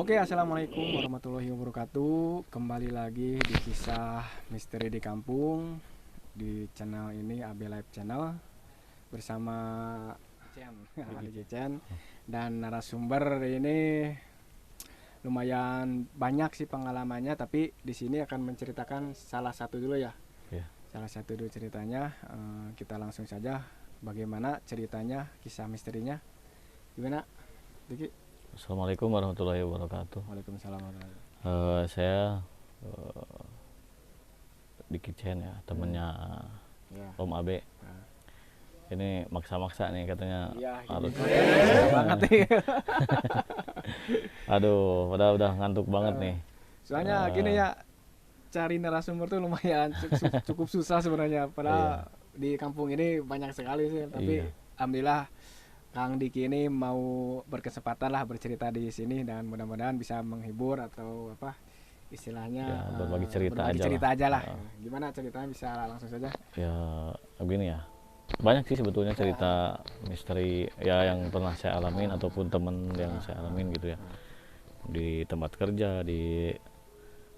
Oke, assalamualaikum warahmatullahi wabarakatuh. Kembali lagi di kisah misteri di kampung di channel ini AB Live Channel bersama Ali Cicen dan narasumber ini lumayan banyak sih pengalamannya, tapi di sini akan menceritakan salah satu dulu ya. Ya. Salah satu dulu ceritanya. Kita langsung saja bagaimana ceritanya, kisah misterinya. Gimana, Diki? Assalamualaikum warahmatullahi wabarakatuh. Waalaikumsalam warahmatullahi wabarakatuh. Saya di Kitchen ya, temennya Ya. Om Abe. Nah. Ini maksa-maksa nih katanya Iya, harus. banget nih. Aduh, udah ngantuk banget nih. Soalnya gini ya, cari narasumber tuh lumayan cukup susah sebenarnya. Padahal di kampung ini banyak sekali sih, tapi alhamdulillah Kang Diki ini mau berkesempatan lah bercerita di sini dan mudah-mudahan bisa menghibur atau apa istilahnya Ya, berbagi cerita aja lah. Gimana ceritanya, bisa langsung saja? Ya, begini ya. Banyak sih sebetulnya cerita misteri ya yang pernah saya alamin ataupun temen yang saya alamin gitu ya. Di tempat kerja, di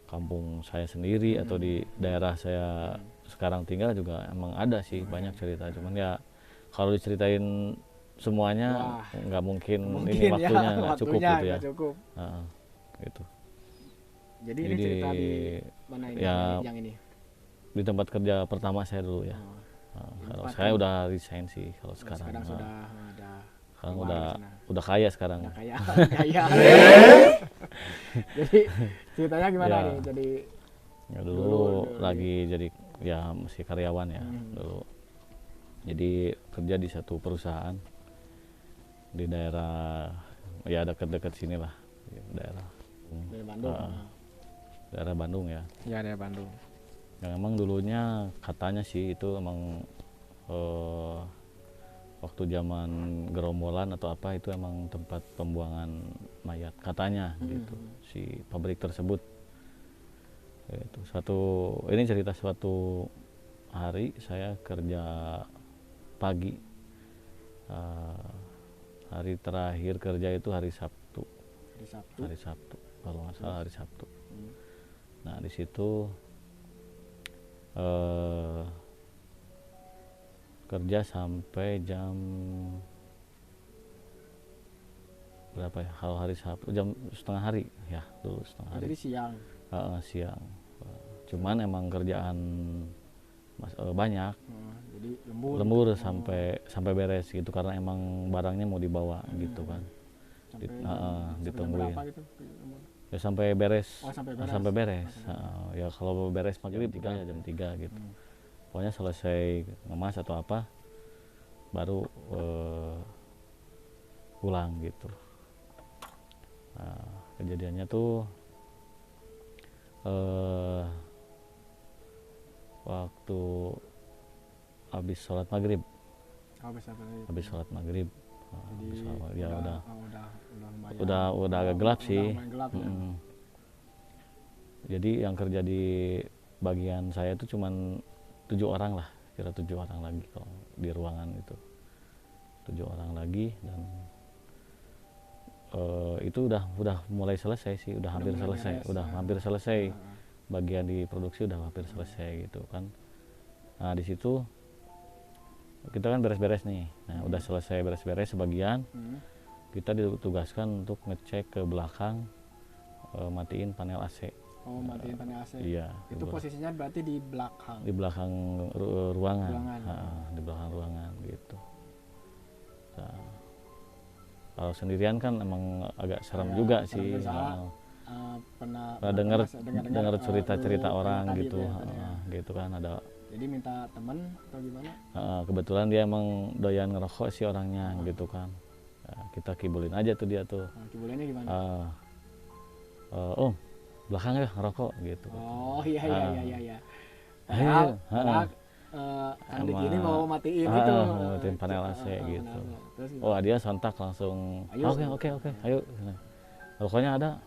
kampung saya sendiri atau di daerah saya sekarang tinggal juga emang ada sih banyak cerita. Cuman ya kalau diceritain semuanya nggak mungkin ini waktunya nggak cukup gitu ya. Gitu. Jadi ini cerita di mana ini? Ya, yang ini? di tempat kerja pertama saya dulu ya. Kalau saya udah resign sih kalau sekarang. Sekarang udah kaya sekarang. Udah kaya. Jadi ceritanya gimana Ya. nih? Jadi Ya dulu lagi jadi ya masih karyawan ya dulu. Jadi kerja di satu perusahaan di daerah ya dekat-dekat sini lah, daerah Bandung. Daerah Bandung ya. Ya, daerah Bandung. Yang emang dulunya katanya sih itu emang waktu zaman gerombolan atau apa itu emang tempat pembuangan mayat katanya gitu si pabrik tersebut. Itu ini cerita suatu hari saya kerja pagi. Hari terakhir kerja itu hari Sabtu. Hari Sabtu kalau nggak salah hari Sabtu. Nah di situ kerja sampai jam berapa ya? Kalau hari Sabtu jam setengah hari ya dulu setengah hari. Jadi siang. Siang. Cuman emang kerjaan banyak. Jadi lembur sampai beres gitu karena emang barangnya mau dibawa gitu kan. Ditungguin. Gitu, ya sampai beres. Sampai beres. Ya kalau beres maghrib jam 3 gitu. Pokoknya selesai ngemas atau apa baru pulang gitu. Kejadiannya tuh waktu habis sholat maghrib. Habis sholat maghrib. Ya udah agak gelap sih. Gelap, ya. Jadi yang kerja di bagian saya itu cuman 7 orang lah, kira 7 orang lagi kalau di ruangan itu 7 orang lagi dan itu udah mulai selesai sih, udah hampir selesai, bagian di produksi udah hampir selesai gitu kan. Nah di situ kita kan beres-beres nih, nah udah selesai beres-beres sebagian, kita ditugaskan untuk ngecek ke belakang, matiin panel AC. Matiin panel AC. Iya. Itu posisinya berarti di belakang. Di belakang ruangan. Di belakang ruangan gitu. Nah, kalau sendirian kan emang agak serem juga sih. Pernah dengar cerita-cerita orang gitu, gitu kan ada. Jadi minta teman atau gimana? Kebetulan dia emang doyan ngerokok sih orangnya gitu kan. Kita kibulin aja tuh dia tuh. Kibulinnya gimana? Om, belakang ya ngerokok gitu. Oh iya. Padahal Kang Diki ini mau matiin itu. Mau matiin panel AC gitu. Dia sontak langsung. Oke, ayo. Rokoknya ada.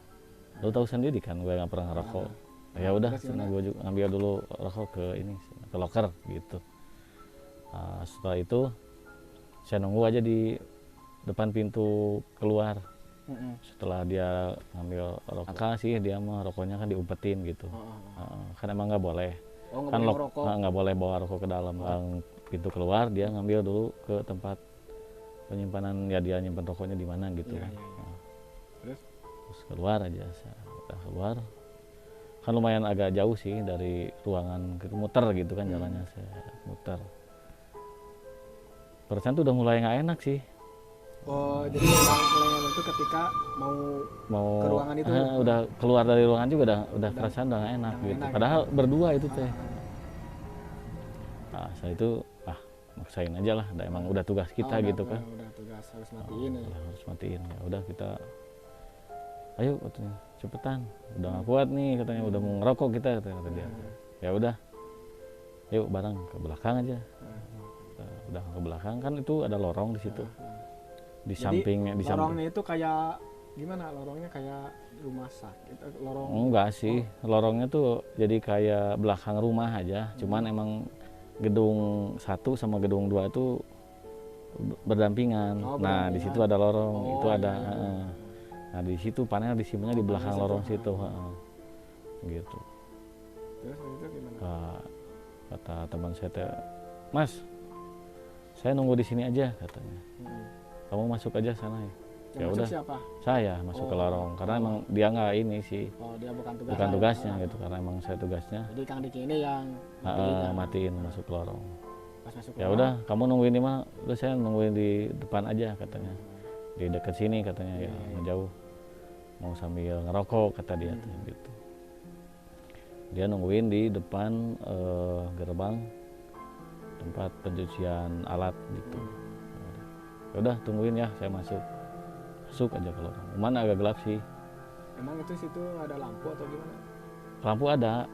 Lu tahu sendiri kan gue nggak pernah ngerokok. Ya udah, gue juga ambil dulu rokok ke loker gitu. Setelah itu saya nunggu aja di depan pintu keluar. Setelah dia ngambil rokok sih, dia mah rokoknya kan diumpetin gitu. Kan emang nggak boleh. Kan nggak boleh bawa rokok ke dalam. Pintu keluar dia ngambil dulu ke tempat penyimpanan, ya dia nyimpan rokoknya di mana gitu. Terus keluar aja, udah keluar. Kan lumayan agak jauh sih dari ruangan, gitu, muter gitu kan jalannya, saya muter. Perasaan tuh udah mulai nggak enak sih. Oh, jadi mulai itu ketika mau ke ruangan itu. Udah keluar dari ruangan juga udah perasaan udah nggak enak gitu. Padahal berdua itu teh. Nah, saya itu maksain aja lah, emang udah tugas kita gitu kan. Udah tugas harus matiin ya. Harus matiin. Ya udah kita, ayo katanya, cepetan. Udah nggak kuat nih katanya, udah mau ngerokok kita kata dia. Ya udah, yuk bareng ke belakang aja. Udah ke belakang kan itu ada lorong di situ. Di sampingnya, di lorongnya itu kayak gimana? Lorongnya kayak rumah sakit? Lorong? Enggak sih, lorongnya tuh jadi kayak belakang rumah aja. Cuman emang gedung 1 sama gedung 2 itu berdampingan. Nah di situ ada lorong, itu ada. Nah di situ panel disimpannya di belakang lorong situ, gitu. Terus itu gimana? Kata teman saya, Mas, saya nunggu di sini aja katanya. Kamu masuk aja sana ya. Ya udah. Siapa? Saya masuk ke lorong karena emang dia nggak ini sih. Dia bukan tugasnya gitu, karena emang saya tugasnya. Jadi Kang Diki ini yang matiin masuk ke lorong. Pas masuk ya udah, kamu nungguin di mana? Udah, saya nungguin di depan aja katanya. Di dekat sini katanya, ya jauh. Mau sambil ngerokok kata dia gitu. Dia nungguin di depan gerbang tempat pencucian alat gitu. Ya udah, tungguin ya, saya masuk aja ke lorong. Mana agak gelap sih. Emang itu situ ada lampu atau gimana? Lampu ada,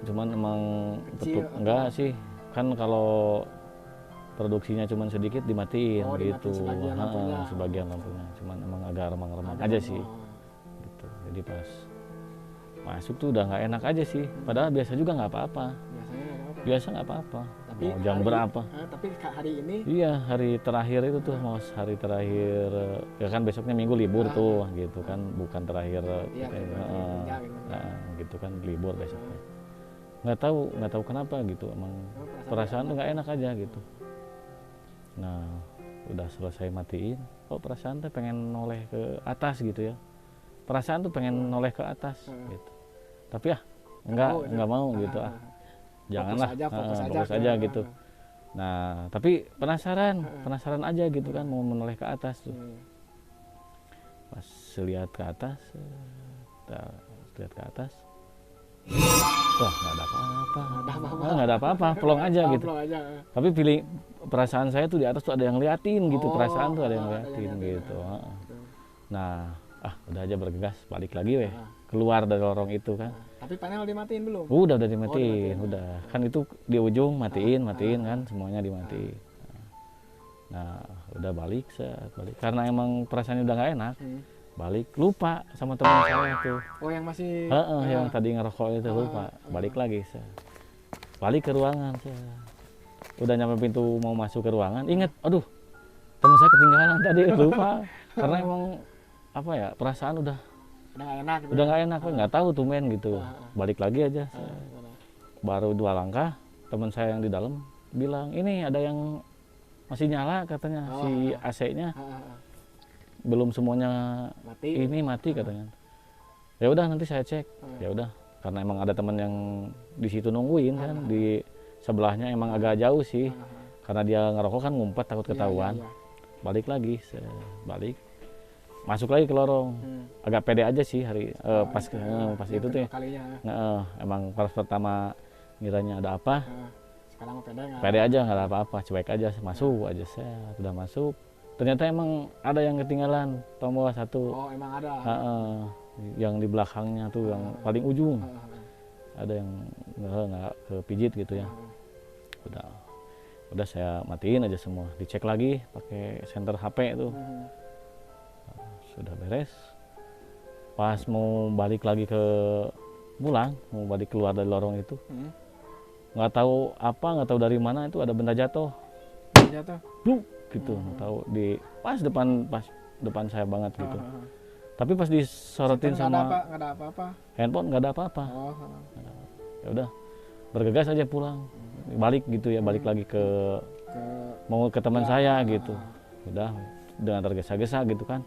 cuman emang betul enggak sih, kan kalau produksinya cuman sedikit dimatiin gitu. Sebagian lampunya, cuman emang agak remang-remang aja sih gitu. Jadi pas masuk tuh udah nggak enak aja sih, padahal biasa juga nggak apa-apa. Biasa nggak apa-apa. Mau jam berapa? Tapi hari ini? Iya, hari terakhir itu tuh, mau hari terakhir, ya kan besoknya Minggu libur tuh, gitu kan, bukan terakhir, gitu kan libur besoknya. Nggak tahu kenapa gitu, emang perasaan tuh nggak enak aja gitu. Nah, udah selesai matiin, perasaan tuh pengen noleh ke atas gitu ya. Perasaan tuh pengen noleh ke atas gitu. Tapi nggak mau gitu janganlah, fokus aja gitu. Nah tapi penasaran aja gitu kan, mau menoleh ke atas tuh. Pas lihat ke atas, wah nggak ada apa-apa, pelong aja gitu. Tapi perasaan saya tuh di atas tuh ada yang liatin gitu, perasaan tuh ada yang liatin gitu. Nah udah aja bergegas balik lagi keluar dari lorong itu kan. Tapi panel dimatiin belum? Udah dimatiin, udah. Kan itu di ujung matiin kan, semuanya dimatiin. Nah, udah balik. Karena emang perasaannya udah nggak enak. Balik, lupa sama teman saya tuh. Oh, yang masih yang tadi ngerokok itu lupa. Balik lagi balik ke ruangan Udah nyampe pintu mau masuk ke ruangan, inget, aduh, teman saya ketinggalan tadi, lupa. Karena emang perasaan udah nggak enak, nggak tahu tuh men gitu. Balik lagi aja. Baru 2 langkah, teman saya yang di dalam bilang, ini ada yang masih nyala katanya, si AC-nya belum semuanya mati katanya. Ya udah, nanti saya cek. Ya udah, karena emang ada teman yang di situ nungguin kan, di sebelahnya emang agak jauh sih, karena dia ngerokok kan, ngumpet takut ketahuan. Balik lagi, balik. Masuk lagi ke lorong, agak pede aja sih pas itu tuh. Emang pas pertama ngiranya ada apa, sekarang pede aja, nggak ada apa-apa, cuek aja, masuk aja. Udah masuk, ternyata emang ada yang ketinggalan tombol 1. Oh, emang ada. Yang di belakangnya tuh, yang paling ujung, ada yang nggak kepijit gitu ya. Udah saya matiin aja semua, dicek lagi pakai senter HP tuh. Sudah beres, pas mau balik lagi mau balik keluar dari lorong itu, nggak tahu dari mana itu ada benda jatuh, jatuh gitu, nggak tahu pas depan saya banget gitu. Tapi pas disorotin Center nggak sama ada apa-apa. handphone nggak ada apa-apa. Oh, Ya udah, bergegas aja pulang, balik gitu ya, balik lagi ke ke mau ke teman saya gitu. ah. Udah dengan tergesa-gesa gitu kan.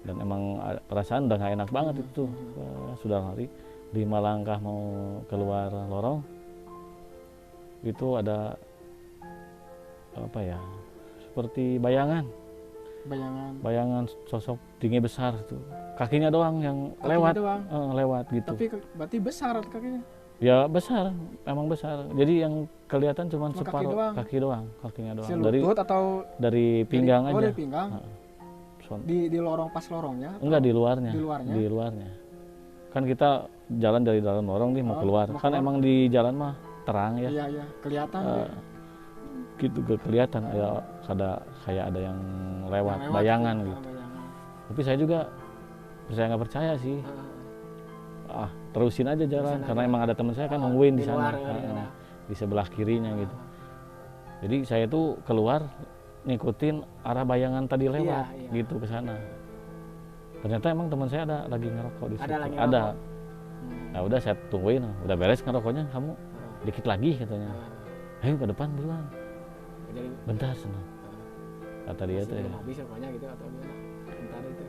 Dan emang perasaan udah nggak enak banget itu. Wah, sudah lari 5 langkah mau keluar lorong, itu ada apa ya, seperti bayangan sosok tinggi besar itu, kakinya doang yang Kakinya lewat doang. lewat gitu. Tapi berarti besar kakinya. Ya besar, emang besar, jadi yang kelihatan cuma Cuma separuh kaki doang. kakinya doang Si dari lutut atau pinggang oh, aja. dari pinggang. Di lorong pas lorongnya. Atau Enggak, di luarnya. Di luarnya. Di luarnya. Kan kita jalan dari dalam lorong nih mau keluar. mau Kan keluar. emang di jalan mah terang ya. Iya, iya, kelihatan. Gitu gak kelihatan ya, kayak ada yang lewat, bayangan gitu. Bayangan. Tapi saya juga nggak percaya sih. Terusin aja jalan karena emang ada teman saya kan nungguin di sana. Di sebelah kirinya gitu. Jadi saya tuh keluar ngikutin arah bayangan tadi lewat gitu ke sana. Ternyata emang teman saya ada lagi ngerokok di situ. Ada. Nah udah saya tungguin, udah beres ngerokoknya, kamu dikit lagi katanya. Ayo ke depan buruan. Bentar senang. Kata dia tuh ya. Habis rokoknya gitu atau gimana? Bentar itu.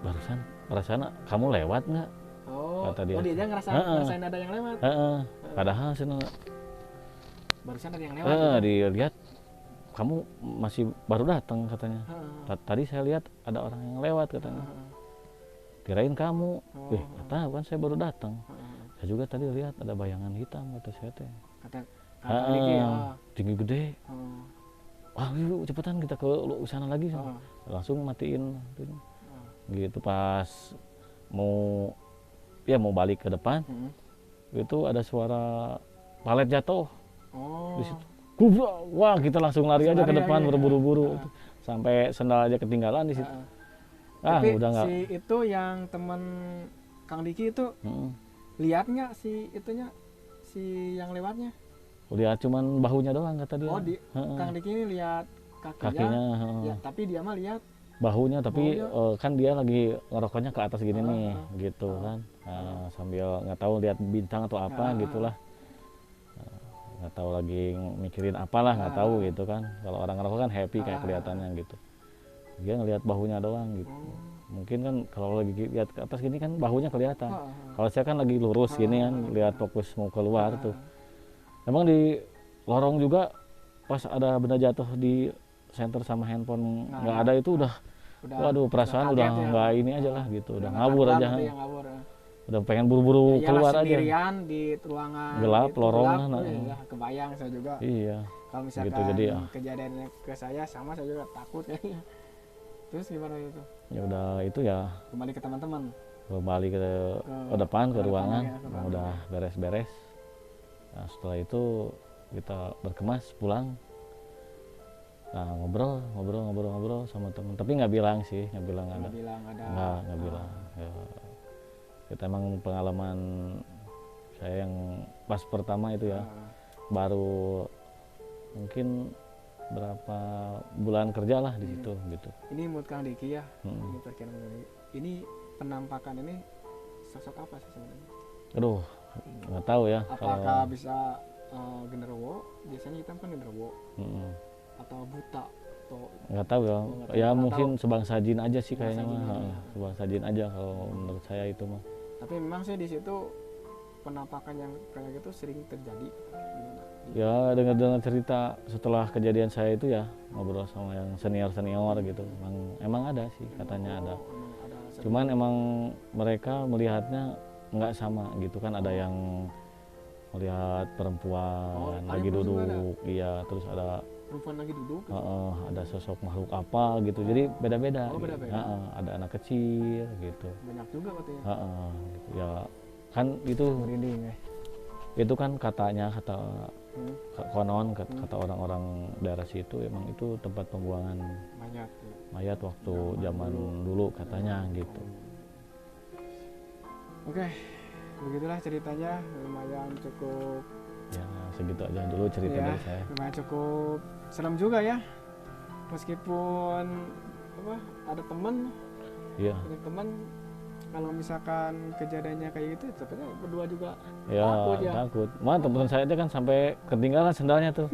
Barusan perasaan kamu lewat nggak? Oh, kata dia. Oh dia aja ngerasain ada yang lewat. Padahal senang. Barusan ada yang lewat. Gitu. Dilihat kamu masih baru datang katanya. Tadi saya lihat ada orang yang lewat katanya. Kirain kamu. Nggak tahu kan saya baru datang. Saya juga tadi lihat ada bayangan hitam kata saya teh. Kata Diki, tinggi gede. Wah yuk cepetan kita ke sana lagi. Langsung matiin. Gitu pas mau balik ke depan. Itu ada suara palet jatuh. Di situ. Wah kita langsung lari aja ke depan berburu-buru. Sampai sendal aja ketinggalan di situ. Tapi udah nggak. Si itu yang teman Kang Diki itu lihat nggak si itunya, si yang lewatnya? Lihat cuman bahunya doang kata dia. Oh Kang Diki ini lihat kakinya. Ya, tapi dia mah lihat bahunya, tapi kan dia lagi ngerokoknya ke atas gini nih gitu kan. Sambil nggak tahu lihat bintang atau apa gitulah. Nggak tahu lagi mikirin apalah, nggak tahu gitu kan. Kalau orang ngerokok kan happy kayak kelihatannya gitu. Dia ngelihat bahunya doang gitu. Mungkin kan kalau lagi lihat ke atas gini kan bahunya kelihatan. Kalau saya kan lagi lurus gini kan, lihat fokus mau keluar tuh. Emang di lorong juga pas ada benda jatuh di senter sama handphone nggak ada itu udah waduh perasaan udah nggak ini aja lah gitu, udah ngabur aja. Udah pengen buru-buru keluar aja. Sendirian di ruangan gelap, lorong. Kebayang saya juga. Iya. Kalau misalkan gitu, jadi kejadiannya ke saya sama, saya juga takut kayaknya. Terus gimana itu? Ya udah itu ya. Kembali ke teman-teman. Kembali ke depan ke ruangan, udah beres-beres. Nah, setelah itu kita berkemas pulang. Nah, ngobrol sama teman. Tapi nggak bilang sih, nggak bilang ada. Nggak bilang. Ya. Kita emang pengalaman saya yang pas pertama itu ya, baru mungkin berapa bulan kerja lah di situ gitu. Ini menurut Kang Diki ya, ini perkiraan ini penampakan ini sosok apa sih sebenarnya? Aduh, nggak tahu ya. Apakah bisa genderuwo? Biasanya hitam kan genderuwo. Atau buta? Atau nggak tahu ya. Ya mungkin sebangsa jin aja sih kayaknya mah. Sebangsa jin aja kalau menurut saya itu mah. Tapi memang sih di situ penampakan yang kayak gitu sering terjadi. Ya dengar cerita setelah kejadian saya itu ya, ngobrol sama yang senior gitu, emang ada sih katanya ada. Cuman emang mereka melihatnya nggak sama gitu kan, ada yang melihat perempuan lagi duduk, iya, terus ada perempuan lagi duduk. Ada sosok makhluk apa gitu, jadi beda-beda. Ada anak kecil gitu. Banyak juga katanya. Gitu. Ya kan itu merinding ya. Itu kan katanya konon kata orang-orang daerah situ, emang itu tempat pembuangan mayat waktu zaman dulu katanya gitu. Oke, begitulah ceritanya, lumayan cukup. Ya segitu aja dulu cerita dari saya. Lumayan cukup serem juga ya, meskipun ada teman. Iya. Teman kalau misalkan kejadiannya kayak gitu sebenarnya berdua juga Ya takut ya. takut. Malah temen saya aja kan sampai ketinggalan sendalnya tuh.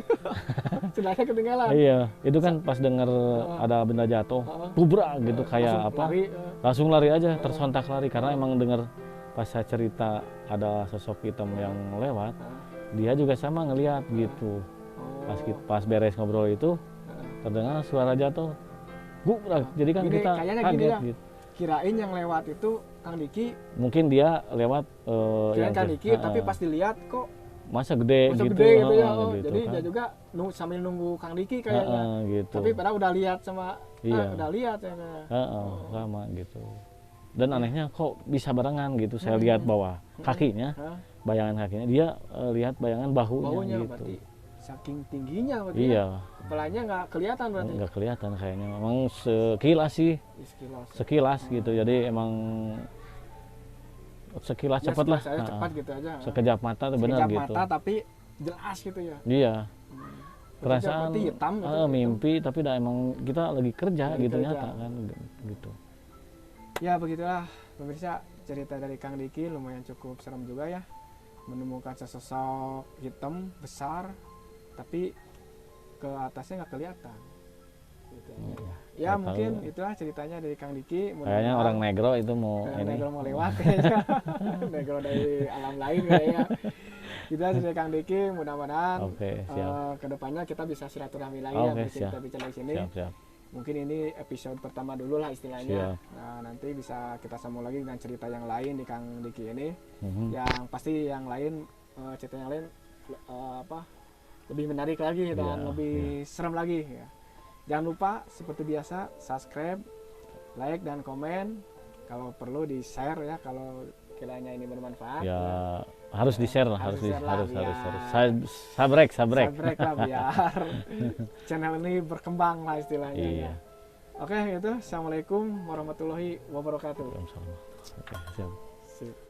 Sendalnya ketinggalan. Iya, itu kan pas denger ada benda jatuh, bubrak gitu kayak Langsung apa? lari, Langsung lari aja, tersontak lari karena emang denger pas saya cerita ada sosok hitam yang lewat, dia juga sama ngelihat gitu. Pas beres ngobrol itu terdengar suara jatuh, bubrak. Jadi kan Gini, kita kayaknya gini kaget ya. gitu. Kirain yang lewat itu Kang Diki, Mungkin dia lewat kirain yang Kang Diki, tapi pas dilihat kok masa gede masa gitu, gede gitu ya. gitu Jadi kan. dia juga sambil nunggu Kang Diki kayaknya. Gitu. Tapi padahal udah lihat sama Iya. udah lihat ya kayaknya. Sama gitu. Dan anehnya kok bisa barengan gitu. Saya lihat bawah kakinya, Hah? bayangan kakinya, dia lihat bayangan bahunya, Baunya gitu. berarti saking tingginya berarti. Ya. Iya, Kepalanya nggak kelihatan berarti. nggak kelihatan kayaknya. Memang sekilas sih, Sekilas. sekilas gitu. Jadi emang sekilas Ya, cepat lah. sekilas aja cepat gitu aja. Sekejap mata tuh benar Sekejap gitu. mata tapi jelas gitu ya. Iya. Berarti Perasaan hitam gitu, hitam. mimpi tapi dah emang kita lagi kerja Lagi gitu kerja. nyata kan gitu. Ya begitulah pemirsa, cerita dari Kang Diki lumayan cukup serem juga ya, menemukan sesosok hitam besar tapi ke atasnya nggak kelihatan gitu. Ya nggak mungkin tahu. itulah ceritanya dari Kang Diki. Kayaknya orang negro itu mau ini. negro mau lewat kayaknya. Negro dari alam lain kayaknya. Itulah cerita Kang Diki, mudah-mudahan Oke, siap. kedepannya kita bisa silaturahmi lagi Oke, ya, bercerita-bicara di sini. Siap. Mungkin ini episode pertama dulu lah istilahnya. Siap. Nah, nanti bisa kita sambung lagi dengan cerita yang lain di Kang Diki ini. Mhm. Yang pasti yang lain cerita yang lain lebih menarik lagi dan Iya, lebih serem lagi ya. Jangan lupa seperti biasa subscribe, like dan komen. Kalau perlu di share ya kalau kiranya ini bermanfaat. Ya harus di share lah, harus harus di-share lah, harus biar- sabrek. Subscribe lah biar channel ini berkembang lah istilahnya. Iya. Ya. Oke itu. Assalamualaikum warahmatullahi wabarakatuh. Oke, siap. Sip.